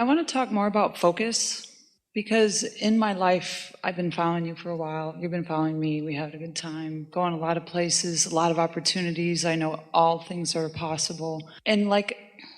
I want to talk more about focus, because in my life, I've been following you for a while. You've been following me. We had a good time, going a lot of places, a lot of opportunities. I know all things are possible. And like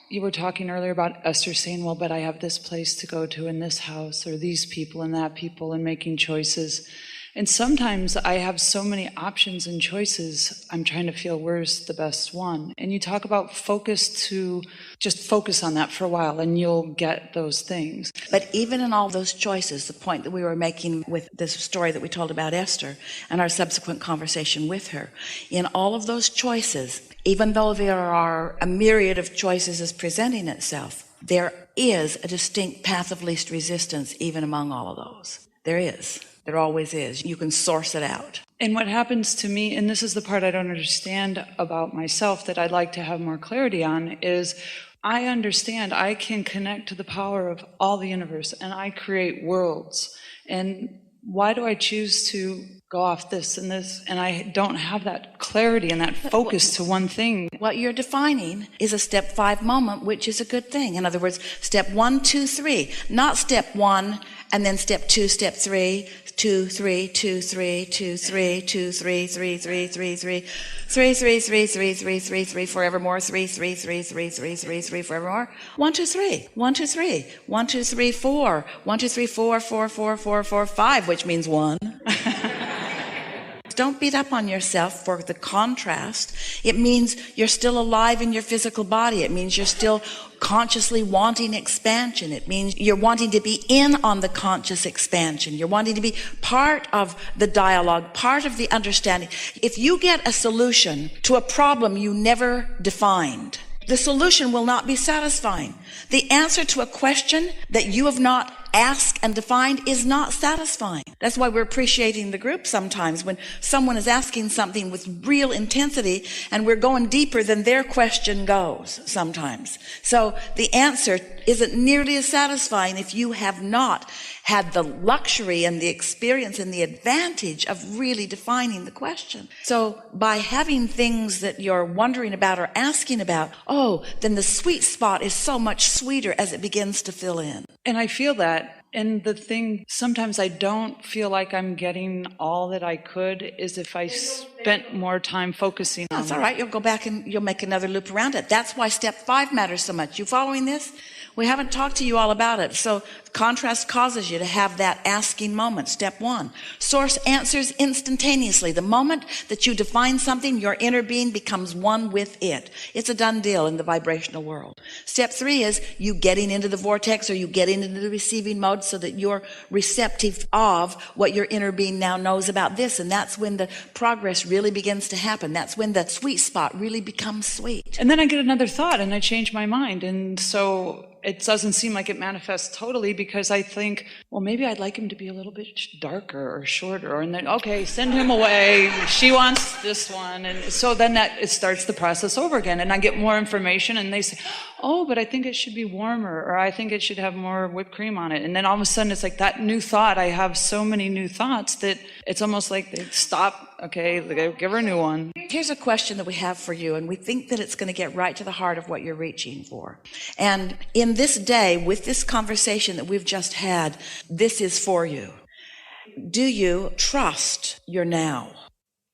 you were talking earlier about Esther saying, well, but I have this place to go to in this house, or these people and that people, and making choices. And sometimes I have so many options and choices, I'm trying to feel where's the best one. And you talk about focus, to just focus on that for a while and you'll get those things. But even in all those choices, the point that we were making with this story that we told about Esther and our subsequent conversation with her, in all of those choices, even though there are a myriad of choices as presenting itself, there is a distinct path of least resistance even among all of those. There is. There always is. You can source it out. And what happens to me, and this is the part I don't understand about myself that I'd like to have more clarity on, is I understand I can connect to the power of all the universe and I create worlds. And why do I choose to go off this and this? And I don't have that clarity and that focus to one thing. What you're defining is a step 5 moment, which is a good thing. In other words, step 1, 2, 3, not step 1 and then step 2, step 3, 2, 3, 2, 3, 2, 3, 2, 3, 3, 3, 3, 3, 3, 3, 3, 3, 3, 3, 3, forevermore, 3, 3, 3, 3, 3, 3, 3, forevermore. 1, 2, 3, 1, 2, 3, 1, 2, 3, 4, 1, 2, 3, 4, 4, 4, 4, 4, 5, which means 1. Don't beat up on yourself for the contrast. It means you're still alive in your physical body. It means you're still consciously wanting expansion. It means you're wanting to be in on the conscious expansion. You're wanting to be part of the dialogue, part of the understanding. If you get a solution to a problem you never defined, the solution will not be satisfying. The answer to a question that you have not asked and defined is not satisfying. That's why we're appreciating the group sometimes when someone is asking something with real intensity and we're going deeper than their question goes sometimes. So the answer isn't nearly as satisfying if you have not had the luxury and the experience and the advantage of really defining the question. So by having things that you're wondering about or asking about, then the sweet spot is so much sweeter as it begins to fill in. And I feel that. And the thing, sometimes I don't feel like I'm getting all that I could, is if I spent more time focusing on it. That's all right. You'll go back and you'll make another loop around it. That's why step 5 matters so much. You following this? We haven't talked to you all about it. So contrast causes you to have that asking moment. Step 1, source answers instantaneously. The moment that you define something, your inner being becomes one with it. It's a done deal in the vibrational world. Step 3 is you getting into the vortex, or you getting into the receiving mode so that you're receptive of what your inner being now knows about this. And that's when the progress really begins to happen. That's when the sweet spot really becomes sweet. And then I get another thought and I change my mind. And so it doesn't seem like it manifests totally, because I think, well, maybe I'd like him to be a little bit darker or shorter, and then, okay, send him away. She wants this one. And so then it starts the process over again. And I get more information and they say, oh, but I think it should be warmer, or I think it should have more whipped cream on it. And then all of a sudden it's like that new thought. I have so many new thoughts that it's almost like they stop. Okay, give her a new one. Here's a question that we have for you, and we think that it's going to get right to the heart of what you're reaching for. And in this day, with this conversation that we've just had, this is for you. Do you trust your now?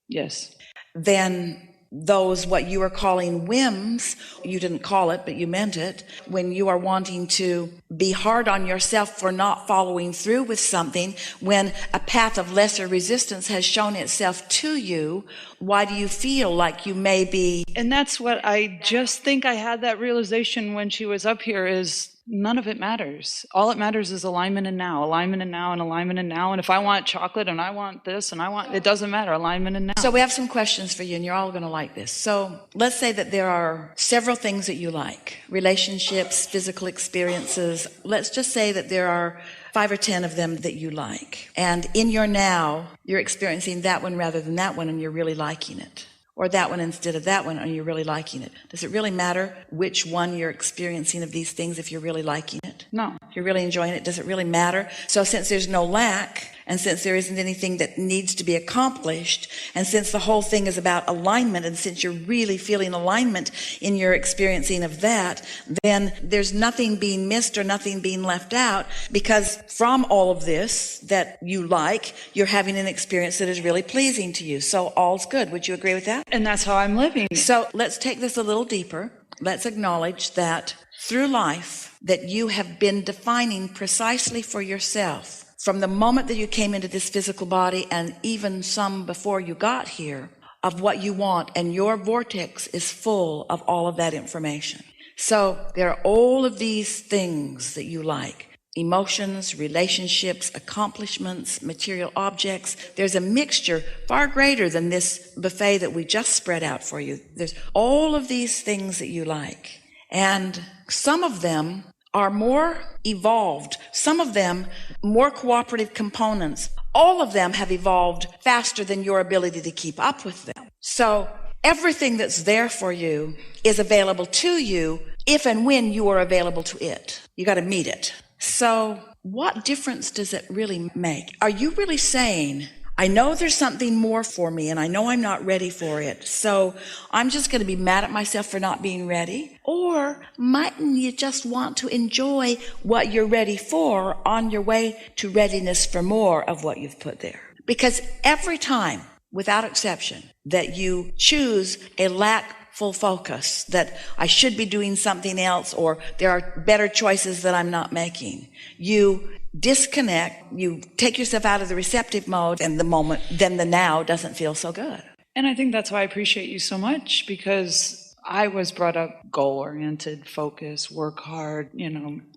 Yes. Then those, what you are calling whims, you didn't call it, but you meant it, when you are wanting to be hard on yourself for not following through with something, when a path of lesser resistance has shown itself to you, why do you feel like you may be? And that's what I just think I had that realization when she was up here, is none of it matters. All it matters is alignment and now, alignment and now, and alignment and now. And if I want chocolate and I want this and I want, it doesn't matter, alignment and now. So we have some questions for you, and you're all going to like this. So let's say that there are several things that you like: relationships, physical experiences. Let's just say that there are 5 or 10 of them that you like. And in your now, you're experiencing that one rather than that one, and you're really liking it. Or that one instead of that one, and you're really liking it. Does it really matter which one you're experiencing of these things if you're really liking it? No. You're really enjoying it. Does it really matter? So since there's no lack, and since there isn't anything that needs to be accomplished, and since the whole thing is about alignment, and since you're really feeling alignment in your experiencing of that, then there's nothing being missed or nothing being left out, because from all of this that you like, you're having an experience that is really pleasing to you. So all's good. Would you agree with that? And that's how I'm living. So let's take this a little deeper. Let's acknowledge that through life that you have been defining precisely for yourself from the moment that you came into this physical body, and even some before you got here, of what you want, and your vortex is full of all of that information. So there are all of these things that you like: emotions, relationships, accomplishments, material objects. There's a mixture far greater than this buffet that we just spread out for you. There's all of these things that you like. And some of them are more evolved. Some of them more cooperative components. All of them have evolved faster than your ability to keep up with them. So everything that's there for you is available to you if and when you are available to it. You got to meet it. So what difference does it really make? Are you really saying, I know there's something more for me and I know I'm not ready for it, so I'm just going to be mad at myself for not being ready? Or mightn't you just want to enjoy what you're ready for on your way to readiness for more of what you've put there? Because every time, without exception, that you choose a lackful focus, that I should be doing something else, or there are better choices that I'm not making, you disconnect, you take yourself out of the receptive mode, and then the now doesn't feel so good. And I think that's why I appreciate you so much, because I was brought up goal-oriented, focus, work hard,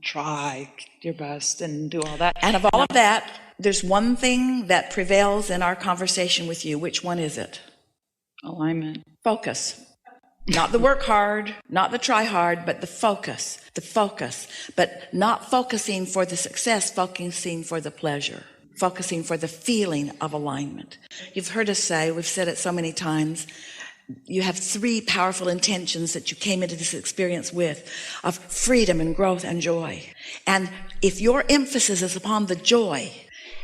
try your best and do all that. And of all of that, there's one thing that prevails in our conversation with you. Which one is it? Alignment. Focus. Not the work hard, not the try hard, but the focus, but not focusing for the success, focusing for the pleasure, focusing for the feeling of alignment. You've heard us say, we've said it so many times, you have 3 powerful intentions that you came into this experience with, of freedom and growth and joy. And if your emphasis is upon the joy,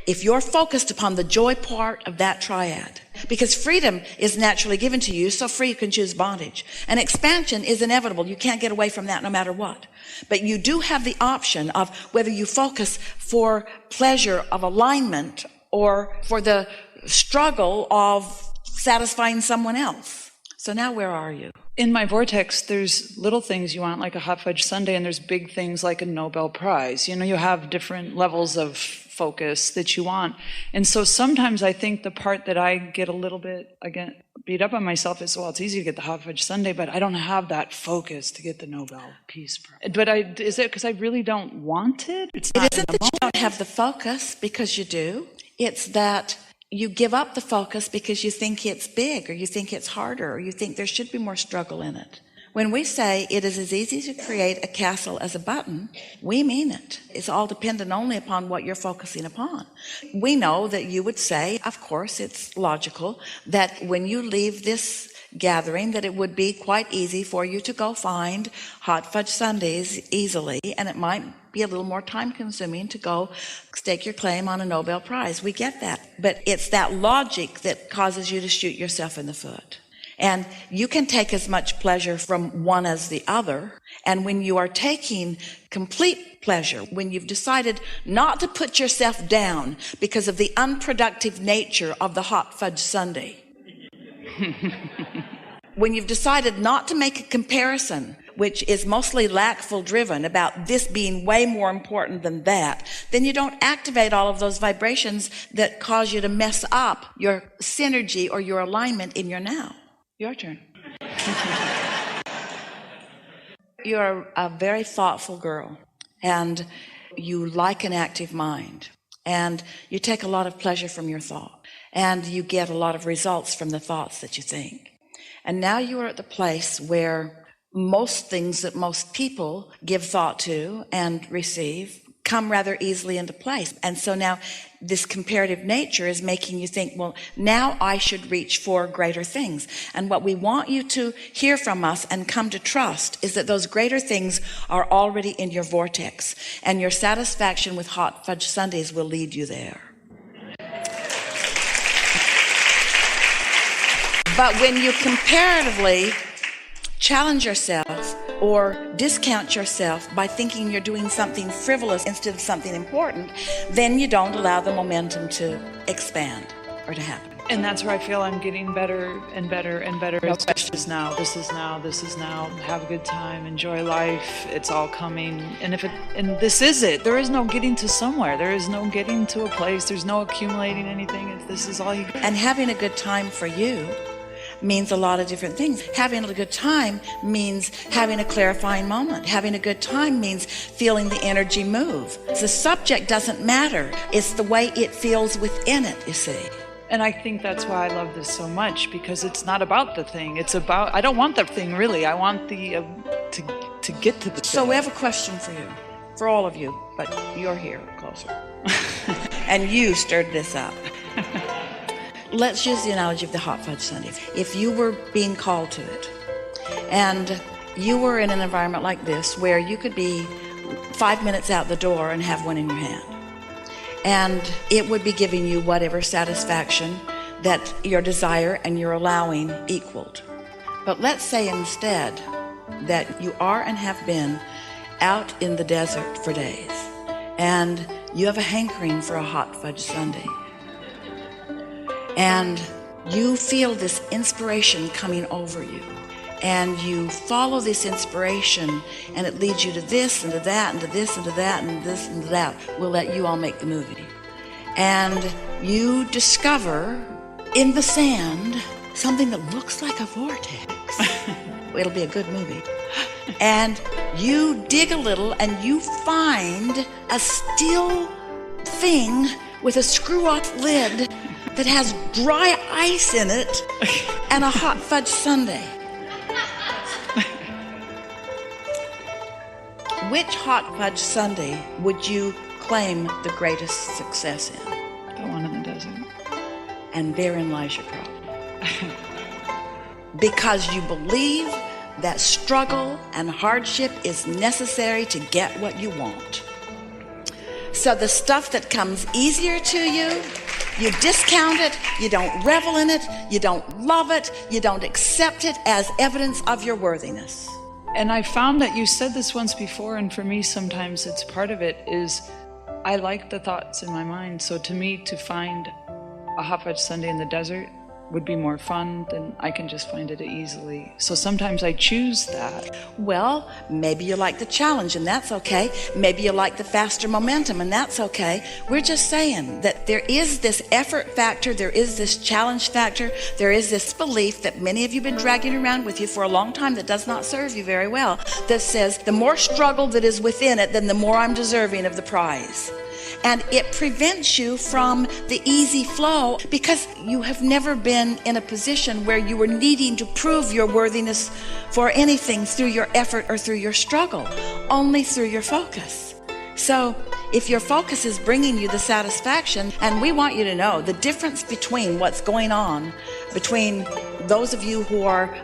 if you're focused upon the joy part of that triad, because freedom is naturally given to you, so free you can choose bondage. And expansion is inevitable. You can't get away from that no matter what. But you do have the option of whether you focus for pleasure of alignment or for the struggle of satisfying someone else. So now where are you? In my vortex, there's little things you want, like a hot fudge sundae, and there's big things like a Nobel Prize. You have different levels of focus that you want. And so sometimes I think the part that I get a little bit, again, beat up on myself is, well, it's easy to get the hot fudge sundae, but I don't have that focus to get the Nobel Peace Prize. But is it because I really don't want it? It isn't that you don't have the focus because you do. It's that you give up the focus because you think it's big, or you think it's harder, or you think there should be more struggle in it. When we say it is as easy to create a castle as a button, we mean it. It's all dependent only upon what you're focusing upon. We know that you would say, of course, it's logical, that when you leave this gathering, that it would be quite easy for you to go find hot fudge sundaes easily, and it might be a little more time consuming to go stake your claim on a Nobel Prize. We get that. But it's that logic that causes you to shoot yourself in the foot. And you can take as much pleasure from one as the other. And when you are taking complete pleasure, when you've decided not to put yourself down because of the unproductive nature of the hot fudge sundae, when you've decided not to make a comparison, which is mostly lackful driven, about this being way more important than that, then you don't activate all of those vibrations that cause you to mess up your synergy or your alignment in your now. Your turn. You're a very thoughtful girl, and you like an active mind, and you take a lot of pleasure from your thought, and you get a lot of results from the thoughts that you think. And now you are at the place where most things that most people give thought to and receive come rather easily into place. And so now this comparative nature is making you think, well, now I should reach for greater things. And what we want you to hear from us and come to trust is that those greater things are already in your vortex, and your satisfaction with hot fudge sundaes will lead you there. But when you comparatively challenge yourself or discount yourself by thinking you're doing something frivolous instead of something important, then you don't allow the momentum to expand or to happen. And that's where I feel I'm getting better and better and better. No This is now, this is now, this is now. Have a good time, enjoy life. It's all coming. And this is it. There is no getting to somewhere. There is no getting to a place. There's no accumulating anything. This is all you get. And having a good time for you means a lot of different things. Having a good time means having a clarifying moment. Having a good time means feeling the energy move. The subject doesn't matter. It's the way it feels within it, you see. And I think that's why I love this so much, because it's not about the thing. It's about, I don't want the thing really. I want the, to get to the thing. So we have a question for you, for all of you, but you're here closer. And you stirred this up. Let's use the analogy of the hot fudge sundae. If you were being called to it, and you were in an environment like this where you could be 5 minutes out the door and have one in your hand, and it would be giving you whatever satisfaction that your desire and your allowing equaled. But let's say instead that you are and have been out in the desert for days, and you have a hankering for a hot fudge sundae. And you feel this inspiration coming over you, and you follow this inspiration, and it leads you to this and to that and to this and to that and this and to that. We'll let you all make the movie. And you discover in the sand something that looks like a vortex. It'll be a good movie. And you dig a little and you find a steel thing with a screw-off lid that has dry ice in it and a hot fudge sundae. Which hot fudge sundae would you claim the greatest success in? The one in the desert. And therein lies your problem. Because you believe that struggle and hardship is necessary to get what you want. So the stuff that comes easier to you, you discount it, you don't revel in it, you don't love it, you don't accept it as evidence of your worthiness. And I found that you said this once before, and for me sometimes it's part of it, is I like the thoughts in my mind. So to me, to find a hot fudge sundae in the desert would be more fun than I can just find it easily. So sometimes I choose that. Well, maybe you like the challenge, and that's okay. Maybe you like the faster momentum, and that's okay. We're just saying that there is this effort factor, there is this challenge factor, there is this belief that many of you have been dragging around with you for a long time that does not serve you very well, that says the more struggle that is within it, then the more I'm deserving of the prize. And it prevents you from the easy flow because you have never been in a position where you were needing to prove your worthiness for anything through your effort or through your struggle, only through your focus. So if your focus is bringing you the satisfaction, and we want you to know the difference between what's going on between those of you who are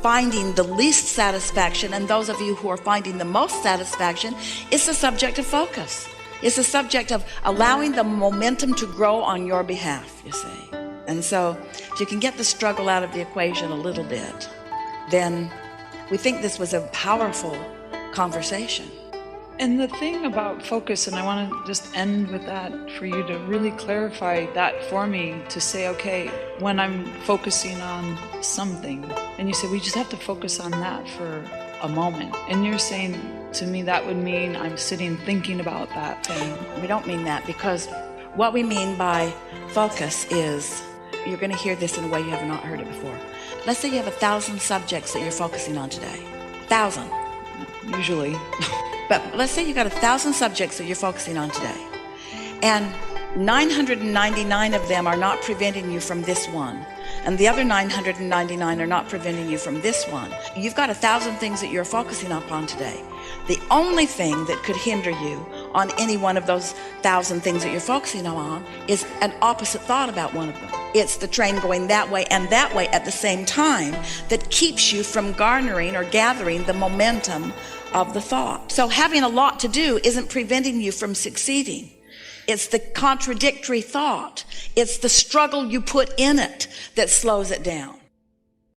finding the least satisfaction and those of you who are finding the most satisfaction is the subject of focus. It's a subject of allowing the momentum to grow on your behalf, you see. And so if you can get the struggle out of the equation a little bit, then we think this was a powerful conversation. And the thing about focus, and I want to just end with that for you to really clarify that for me, to say, okay, when I'm focusing on something, and you say, we just have to focus on that for a moment. And you're saying to me that would mean I'm sitting thinking about that thing. We don't mean that, because what we mean by focus is, you're going to hear this in a way you have not heard it before. Let's say you have 1,000 subjects that you're focusing on today. 1,000. Usually. But let's say you got 1,000 subjects that you're focusing on today, and 999 of them are not preventing you from this one, and the other 999 are not preventing you from this one. You've got 1,000 things that you're focusing upon today. The only thing that could hinder you on any one of those 1,000 things that you're focusing on is an opposite thought about one of them. It's the train going that way and that way at the same time that keeps you from garnering or gathering the momentum of the thought. So having a lot to do isn't preventing you from succeeding. It's the contradictory thought. It's the struggle you put in it that slows it down.